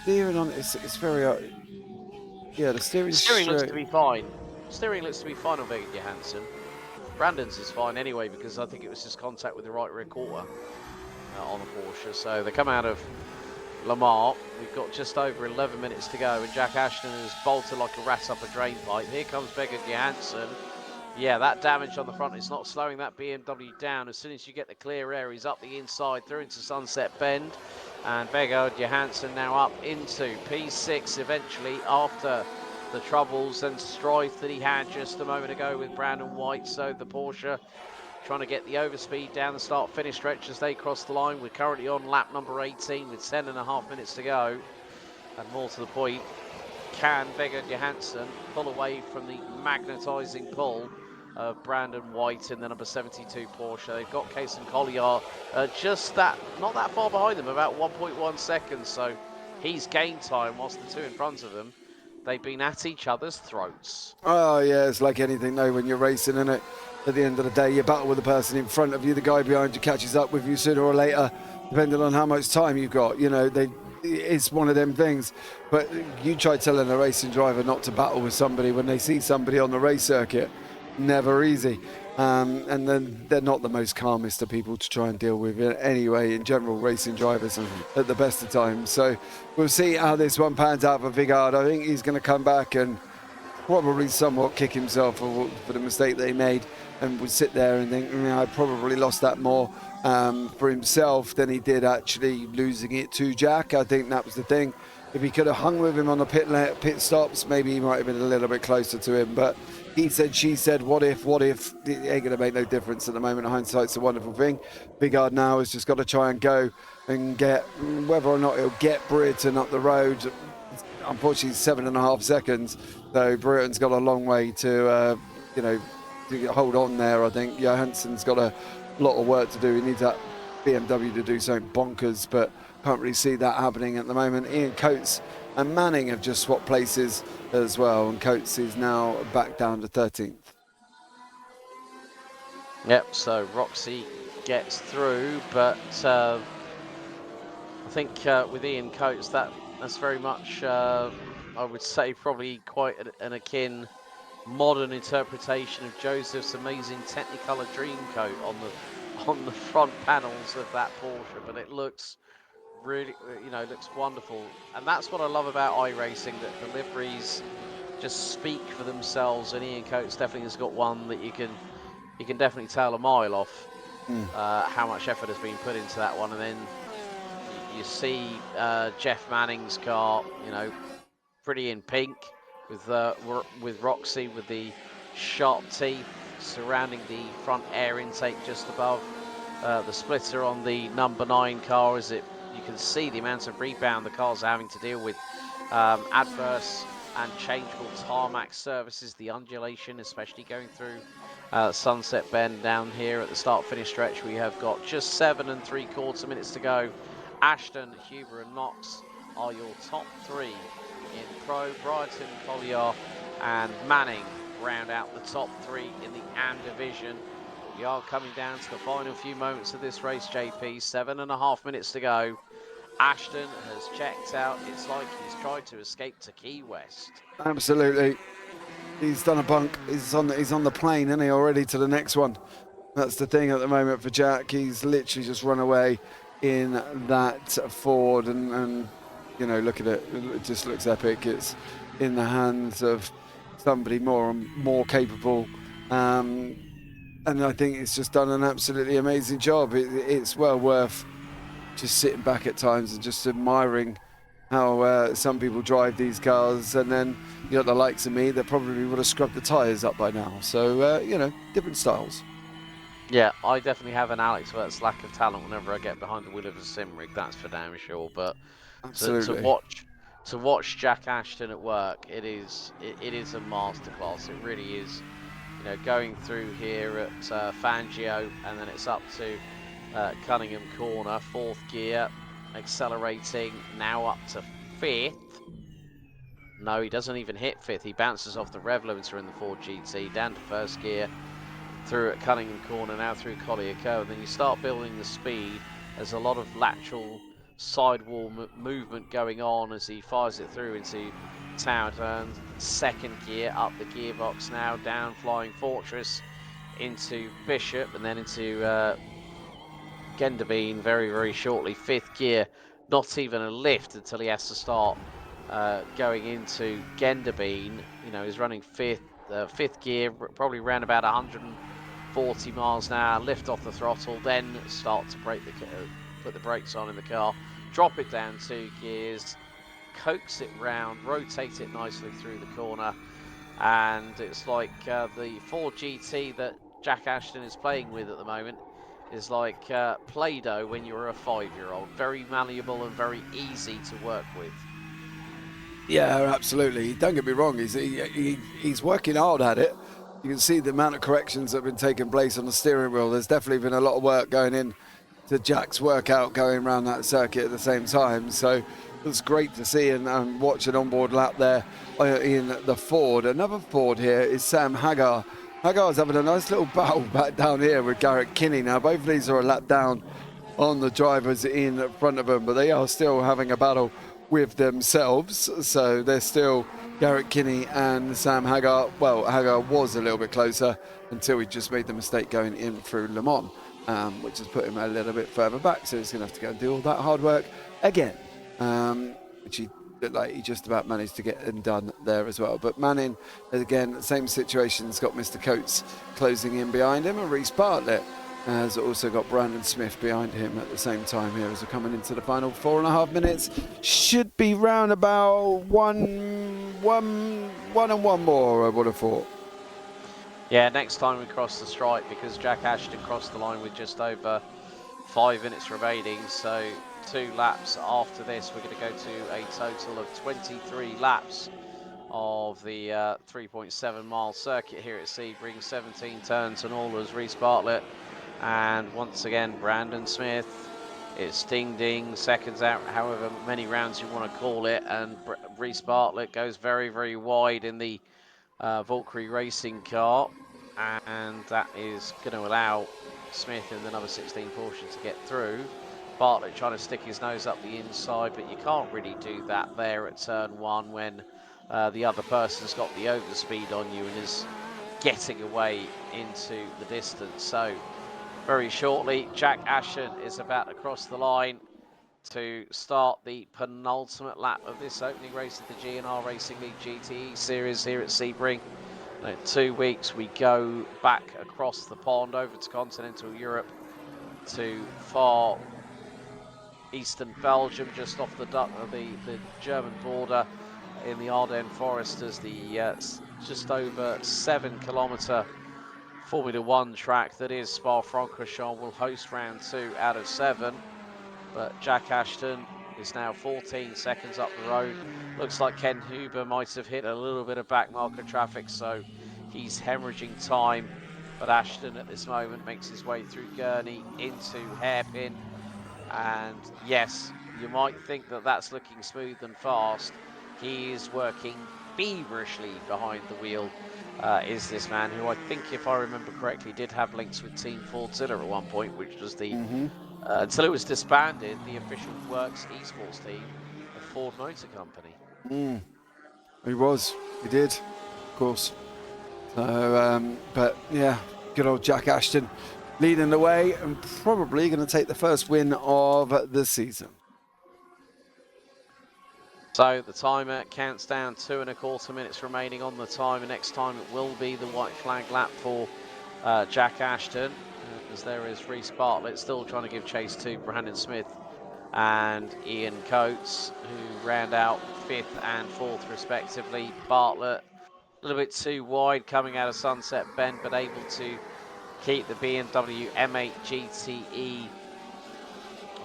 steering on. It's very yeah. The steering looks to be fine. Steering looks to be fine on Vegard Johansson. Brandon's is fine anyway, because I think it was just contact with the right rear quarter on the Porsche. So they come out of Lamar. We've got just over 11 minutes to go, and Jack Ashton has bolted like a rat up a drain pipe. Here comes Vegard Johansson. Yeah, that damage on the front is not slowing that BMW down. As soon as you get the clear air, he's up the inside through into Sunset Bend. And Vegard Johansson now up into P6 eventually, after the troubles and strife that he had just a moment ago with Brandon White. So the Porsche trying to get the overspeed down the start-finish stretch as they cross the line. We're currently on lap number 18 with 10.5 minutes to go. And more to the point, can Vegard Johansson pull away from the magnetising pull of Brandon White in the number 72 Porsche? They've got Kason Collier just not that far behind them, about 1.1 seconds. So he's gained time whilst the 2 in front of them they've been at each other's throats. Oh yeah, it's like anything though when you're racing, isn't it? At the end of the day, you battle with the person in front of you. The guy behind you catches up with you sooner or later, depending on how much time you've got. You know, it's one of them things. But you try telling a racing driver not to battle with somebody when they see somebody on the race circuit. Never easy. And then they're not the most calmest of people to try and deal with anyway, in general, racing drivers at the best of times. So we'll see how this one pans out for Vigard. I think he's going to come back and probably somewhat kick himself for the mistake that he made, and would sit there and think, I probably lost that more for himself than he did actually losing it to Jack. I think that was the thing. If he could have hung with him on the pit stops, maybe he might have been a little bit closer to him. But he said, she said, what if? It ain't going to make no difference at the moment. Hindsight's a wonderful thing. Vigard now has just got to try and go and get, whether or not he'll get Brereton up the road. Unfortunately, 7.5 seconds. So Brereton's got a long way to, to hold on there. I think Johansson's got a lot of work to do. He needs that BMW to do something bonkers, but can't really see that happening at the moment. Ian Coates and Manning have just swapped places as well, and Coates is now back down to 13th. Yep, so Roxy gets through, but I think with Ian Coates, that's very much, I would say, probably quite an akin modern interpretation of Joseph's amazing Technicolor Dreamcoat on the front panels of that Porsche. But it looks really, looks wonderful, and that's what I love about iRacing, that the liveries just speak for themselves. And Ian Coates definitely has got one that you can definitely tell a mile off how much effort has been put into that one. And then you see Jeff Manning's car, pretty in pink with Roxy, with the sharp teeth surrounding the front air intake just above the splitter on the number 9 car. As you can see the amount of rebound the cars are having to deal with, adverse and changeable tarmac surfaces, the undulation, especially going through Sunset Bend down here at the start-finish stretch. We have got just 7 3/4 minutes to go. Ashton, Huber and Knox are your top 3 in Pro. Brighton, Collier and Manning round out the top 3 in the AM division. We are coming down to the final few moments of this race, JP. 7.5 minutes to go. Ashton has checked out. It's like he's tried to escape to Key West. Absolutely. He's done a bunk. He's on the plane, isn't he, already to the next one? That's the thing at the moment for Jack. He's literally just run away in that Ford, and look at it. It just looks epic. It's in the hands of somebody more and more capable. And I think it's just done an absolutely amazing job. It's well worth just sitting back at times and just admiring how some people drive these cars, and then you got the likes of me that probably would have scrubbed the tyres up by now. So, different styles. Yeah, I definitely have an Alex Wertz lack of talent whenever I get behind the wheel of a sim rig, that's for damn sure. But to watch Jack Ashton at work, it is a masterclass. It really is. Going through here at Fangio, and then it's up to Cunningham Corner, 4th gear, accelerating now up to 5th. No, he doesn't even hit 5th. He bounces off the rev limiter in the Ford GT, down to 1st gear, through at Cunningham Corner, now through Collier Cove. And then you start building the speed. There's a lot of lateral sidewall movement going on as he fires it through into tower turns. 2nd gear, up the gearbox now, down Flying Fortress into Bishop, and then into Genderbean very, very shortly. 5th gear, not even a lift until he has to start going into Genderbean. He's running 5th gear, probably around about 140 miles an hour, lift off the throttle, then start to put the brakes on in the car, drop it down 2 gears, coax it round, rotate it nicely through the corner, and it's like the Ford GT that Jack Ashton is playing with at the moment is like Play-Doh when you were a 5-year-old. Very malleable and very easy to work with. Yeah, absolutely. Don't get me wrong. He's working hard at it. You can see the amount of corrections that have been taking place on the steering wheel. There's definitely been a lot of work going in to Jack's workout going around that circuit at the same time. So That's great to see and watch an onboard lap there in the Ford. Another Ford here is Sam Hagar. Hagar's having a nice little battle back down here with Garrett Kinney. Now, both of these are a lap down on the drivers in front of them, but they are still having a battle with themselves. So they're still Garrett Kinney and Sam Hagar. Well, Hagar was a little bit closer until he just made the mistake going in through Le Mans, which has put him a little bit further back. So he's going to have to go and do all that hard work again, which he looked like he just about managed to get done there as well. But Manning, again, same situation. Has got Mr. Coates closing in behind him, and Reece Bartlett has also got Brandon Smith behind him at the same time here as we're coming into the final 4.5 minutes. Should be round about one and one more, I would have thought. Yeah, next time we cross the stripe, because Jack Ashton crossed the line with just over 5 minutes remaining. So 2 laps after this, we're going to go to a total of 23 laps of the 3.7 mile circuit here at Sebring. 17 turns and all as Reece Bartlett. And once again, Brandon Smith. It's ding ding, seconds out, however many rounds you want to call it. And Reece Bartlett goes very, very wide in the Valkyrie racing car. And that is going to allow Smith in the number 16 Porsche to get through. Bartlett trying to stick his nose up the inside, but you can't really do that there at turn 1 when the other person's got the overspeed on you and is getting away into the distance. So very shortly, Jack Ashton is about to cross the line to start the penultimate lap of this opening race of the G&R Racing League GTE series here at Sebring. In 2 weeks, we go back across the pond over to continental Europe to far eastern Belgium, just off the German border in the Ardennes Forest, as the just over 7 kilometre Formula 1 track that is Spa-Francorchamps will host round 2 out of 7. But Jack Ashton is now 14 seconds up the road. Looks like Ken Huber might have hit a little bit of back marker traffic, so he's hemorrhaging time. But Ashton at this moment makes his way through Gurney into Hairpin. And yes, you might think that that's looking smooth and fast. He is working feverishly behind the wheel, is this man, who I think, if I remember correctly, did have links with Team Fordzilla at one point, which was the, until it was disbanded, the official works esports team of Ford Motor Company. He did, of course. So, but yeah, good old Jack Ashton leading the way and probably going to take the first win of the season. So the timer counts down 2.25 minutes remaining on the timer. Next time it will be the white flag lap for Jack Ashton, as there is Reece Bartlett still trying to give chase to Brandon Smith and Ian Coates, who round out 5th and 4th respectively. Bartlett a little bit too wide coming out of Sunset Bend, but able to keep the BMW M8 GTE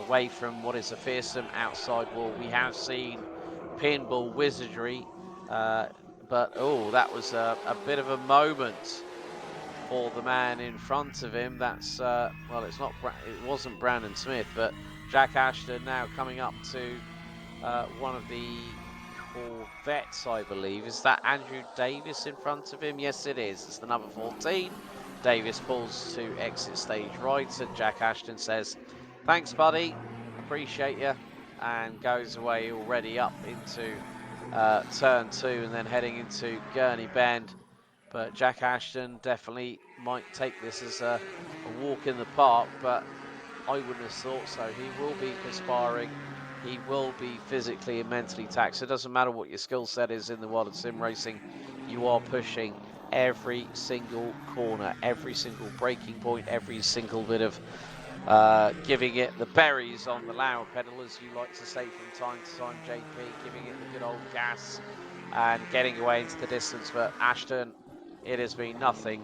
away from what is a fearsome outside wall. We have seen pinball wizardry, but oh, that was a bit of a moment for the man in front of him. That's well, it wasn't Brandon Smith, but Jack Ashton now coming up to one of the Corvettes, I believe. Is that Andrew Davis in front of him? Yes, it is. It's the number 14. Davis pulls to exit stage right, and Jack Ashton says, "Thanks, buddy. Appreciate you," and goes away already up into turn 2 and then heading into Gurney Bend. But Jack Ashton definitely might take this as a walk in the park, but I wouldn't have thought so. He will be perspiring. He will be physically and mentally taxed. It doesn't matter what your skill set is in the world of sim racing. You are pushing every single corner, every single braking point, every single bit of giving it the berries on the loud pedal, as you like to say from time to time, JP, giving it the good old gas and getting away into the distance. But Ashton, it has been nothing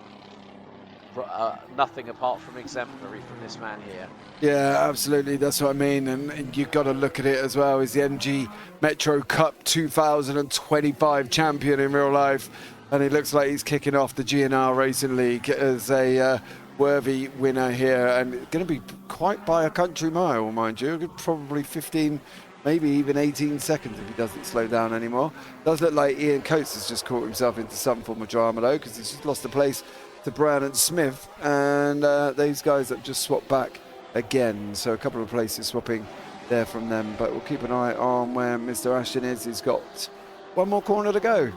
apart from exemplary from this man here. Yeah, absolutely. That's what I mean. And you've got to look at it as well. He's the MG Metro Cup 2025 champion in real life. And it looks like he's kicking off the G&R Racing League as a worthy winner here. And going to be quite by a country mile, mind you. Probably 15 maybe even 18 seconds if he doesn't slow down anymore. Does look like Ian Coates has just caught himself into some form of drama though, because he's just lost the place to Brown and Smith, and these guys have just swapped back again. So a couple of places swapping there from them, but we'll keep an eye on where Mr. Ashton is. He's got one more corner to go.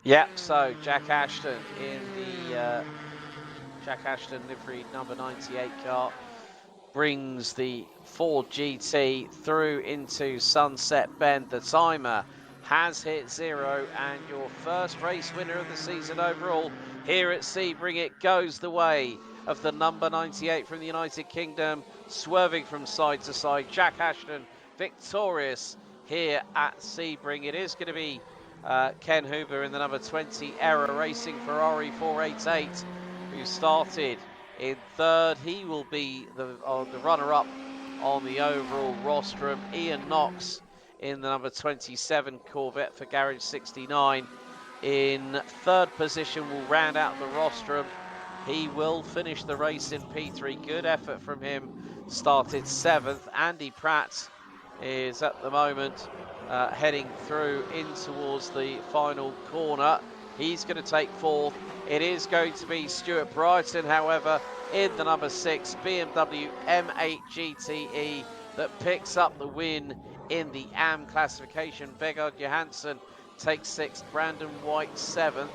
Yep, so Jack Ashton in the Jack Ashton livery number 98 car brings the Ford GT through into Sunset Bend. The timer has hit 0, and your first race winner of the season overall here at Sebring. It goes the way of the number 98 from the United Kingdom, swerving from side to side. Jack Ashton victorious here at Sebring. It is going to be Ken Huber in the number 20 Error Racing Ferrari 488, who started in third. He will be the runner-up on the overall rostrum. Ian Knox in the number 27 Corvette for Garage 69 in third position will round out the rostrum. He will finish the race in P3. Good effort from him. Started 7th. Andy Pratt is at the moment heading through in towards the final corner. He's going to take 4th. It is going to be Stuart Brighton, however, in the number 6 BMW M8 GTE that picks up the win in the AM classification. Vegard Johansson takes 6th, Brandon White 7th,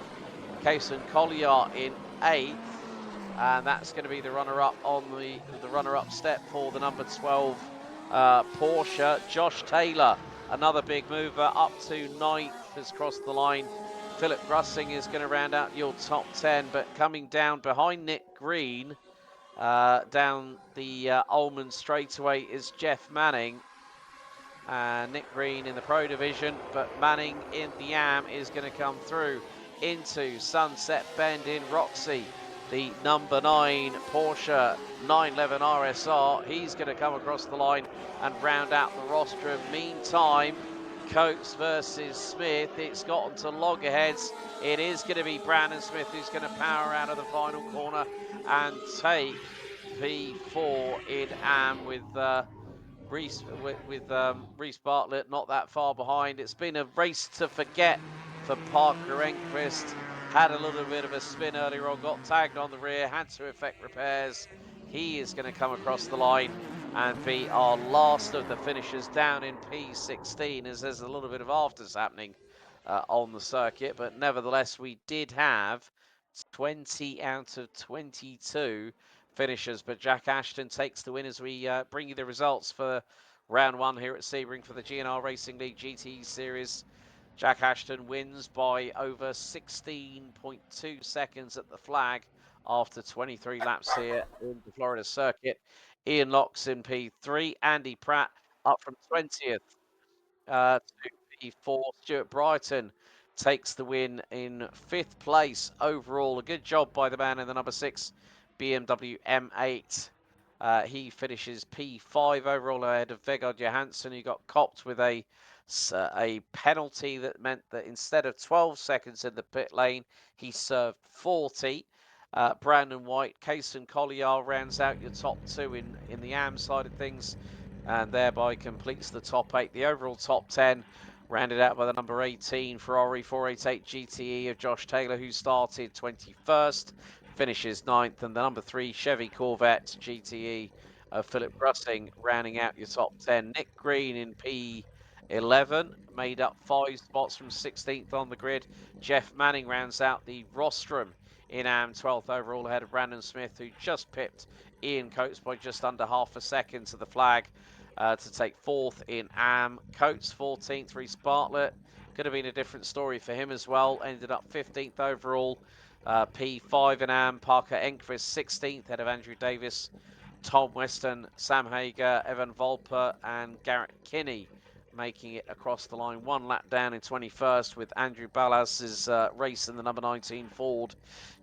Kason Collier in 8th, and that's going to be the runner-up on the runner-up step for the number 12 Porsche. Josh Taylor, another big mover, up to 9th, has crossed the line. Philip Grussing is going to round out your top 10, but coming down behind Nick Green, down the Ullman straightaway is Jeff Manning. Nick Green in the Pro Division, but Manning in the AM is going to come through into Sunset Bend in Roxy. The number 9 Porsche 911 RSR, he's going to come across the line and round out the rostrum. Meantime, Coates versus Smith, it's gotten to loggerheads. It is going to be Brandon Smith who's going to power out of the final corner and take P4 in AM with Reese Reese Bartlett not that far behind. It's been a race to forget for Parker Enquist. Had a little bit of a spin earlier on, got tagged on the rear, had to effect repairs. He is going to come across the line and be our last of the finishers down in P16, as there's a little bit of afters happening on the circuit. But nevertheless, we did have 20 out of 22 finishers, but Jack Ashton takes the win as we bring you the results for round 1 here at Sebring for the G&R Racing League GTE Series. Jack Ashton wins by over 16.2 seconds at the flag after 23 laps here in the Florida circuit. Ian Locks in P3, Andy Pratt up from 20th to P4. Stuart Brighton takes the win in 5th place overall. A good job by the man in the number 6 BMW M8. He finishes P5 overall ahead of Vegard Johansson, who got copped with a penalty that meant that instead of 12 seconds in the pit lane, he served 40. Brandon White, Kason Collier rounds out your top 2 in the AM side of things, and thereby completes the top 8. The overall top 10 rounded out by the number 18 Ferrari 488 GTE of Josh Taylor, who started 21st, finishes 9th, and the number 3 Chevy Corvette GTE of Philip Grussing rounding out your top 10. Nick Green in P11 made up 5 spots from 16th on the grid. Jeff Manning rounds out the rostrum in AM 12th overall ahead of Brandon Smith, who just pipped Ian Coates by just under half a second to the flag to take 4th in AM. Coates 14th, Reese Bartlett. Could have been a different story for him as well. Ended up 15th overall. P5 in AM. Parker Enquist 16th, ahead of Andrew Davis, Tom Weston, Sam Hager, Evan Volper, and Garrett Kinney making it across the line. 1 lap down in 21st with Andrew Ballas's race in the number 19 Ford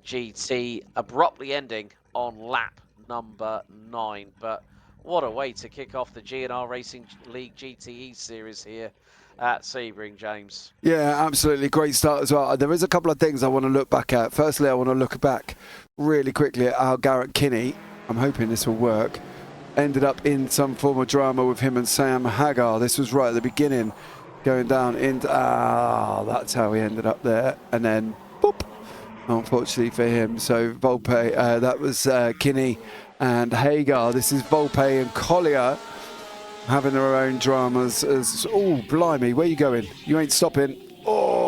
GT abruptly ending on lap number 9. But what a way to kick off the G&R Racing League GTE series here at Sebring, James. Yeah, absolutely. Great start as well. There is a couple of things I want to look back at. Firstly, I want to look back really quickly at how Garrett Kinney, I'm hoping this will work, ended up in some form of drama with him and Sam Hagar. This was right at the beginning, going down into, that's how he ended up there. And then, boop, unfortunately for him. So Volpe, that was Kinney and Hagar. This is Volpe and Collier having their own dramas. As oh, blimey, where you going? You ain't stopping. Oh,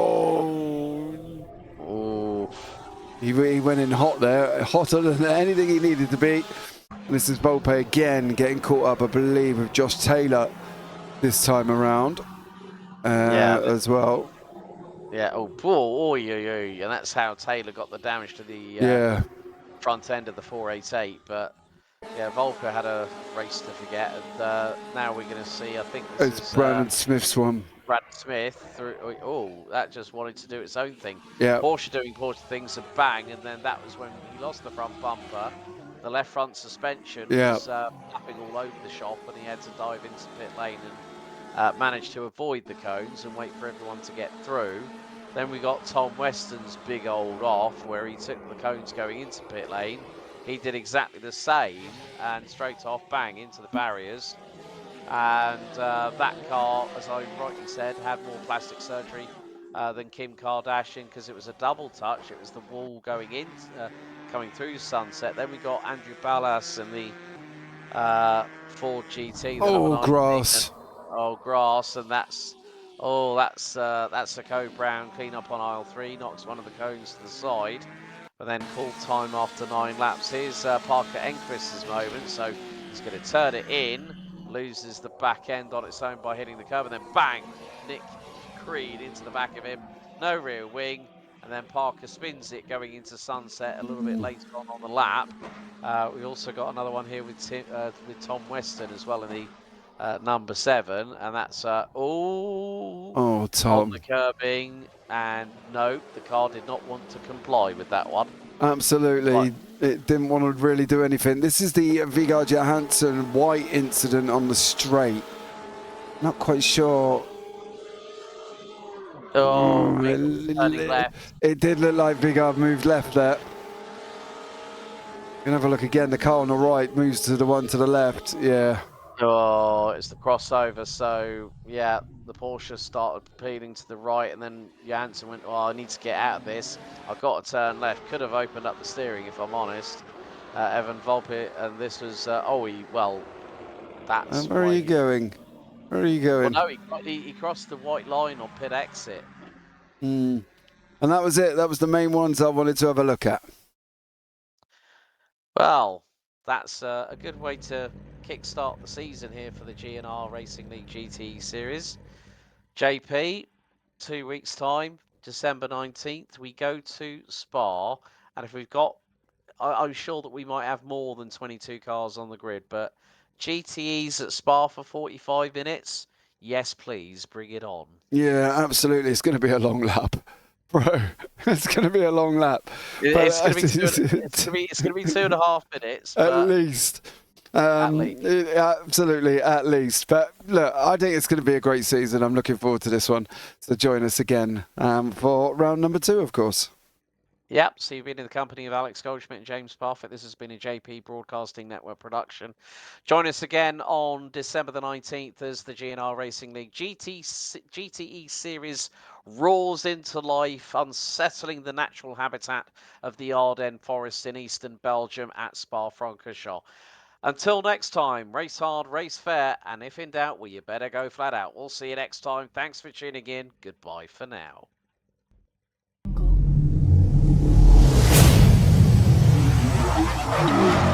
he went in hot there, hotter than anything he needed to be. This is Volpe again getting caught up, I believe, with Josh Taylor this time around as well. Yeah, and that's how Taylor got the damage to the front end of the 488. But yeah, Volpe had a race to forget, and now we're going to see, I think this is Brandon Smith's one. Brandon Smith through. Oh, that just wanted to do its own thing. Yeah. Porsche doing Porsche things and bang, and then that was when he lost the front bumper. The left front suspension was flapping all over the shop, and he had to dive into pit lane and managed to avoid the cones and wait for everyone to get through. Then we got Tom Weston's big old off, where he took the cones going into pit lane. He did exactly the same, and straight off, bang, into the barriers. And that car, as I rightly said, had more plastic surgery than Kim Kardashian, because it was a double touch. It was the wall going in, coming through Sunset. Then we got Andrew Ballas in the Ford GT. Grass. Grass, and that's a Code Brown clean up on aisle 3, knocks one of the cones to the side, but then called time after 9 laps. Here's Parker Enquist's moment, so he's going to turn it in, loses the back end on its own by hitting the curb, and then bang, Nick Creed into the back of him, no rear wing, and then Parker spins it going into Sunset a little bit later on the lap. We also got another one here with Tom Weston as well in the number 7, and that's Tom on the curbing, and no, the car did not want to comply with that one. Absolutely, it didn't want to really do anything. This is the Vigard Johansson white incident on the straight. Not quite sure. Turning left. It did look like Vigard moved left there. You can have a look again. The car on the right moves to the one to the left. Yeah. Oh, it's the crossover. So yeah, the Porsche started peeling to the right, and then Janssen went, "Oh, I need to get out of this. I've got to turn left." Could have opened up the steering, if I'm honest. Evan Volpe, and this was that's. And where are you going? Where are you going? Well, no, he crossed the white line on pit exit. And that was it. That was the main ones I wanted to have a look at. Well, that's a good way to kickstart the season here for the G&R Racing League GTE Series. JP, 2 weeks' time, December 19th, we go to Spa, and if we've got, I'm sure that we might have more than 22 cars on the grid, but GTEs at Spa for 45 minutes, yes please, bring it on. Yeah, absolutely. It's going to be a long lap. Bro, it's going to be a long lap. It's going to be 2.5 minutes. At least. Absolutely, at least. But look, I think it's going to be a great season. I'm looking forward to this one. So join us again for round number 2, of course. Yep, so you've been in the company of Alex Goldschmidt and James Parfitt. This has been a JP Broadcasting Network production. Join us again on December the 19th as the G&R Racing League GTE Series roars into life, unsettling the natural habitat of the Ardennes Forest in eastern Belgium at Spa-Francorchamps. Until next time, race hard, race fair, and if in doubt, well, you better go flat out. We'll see you next time. Thanks for tuning in. Goodbye for now. Thank you.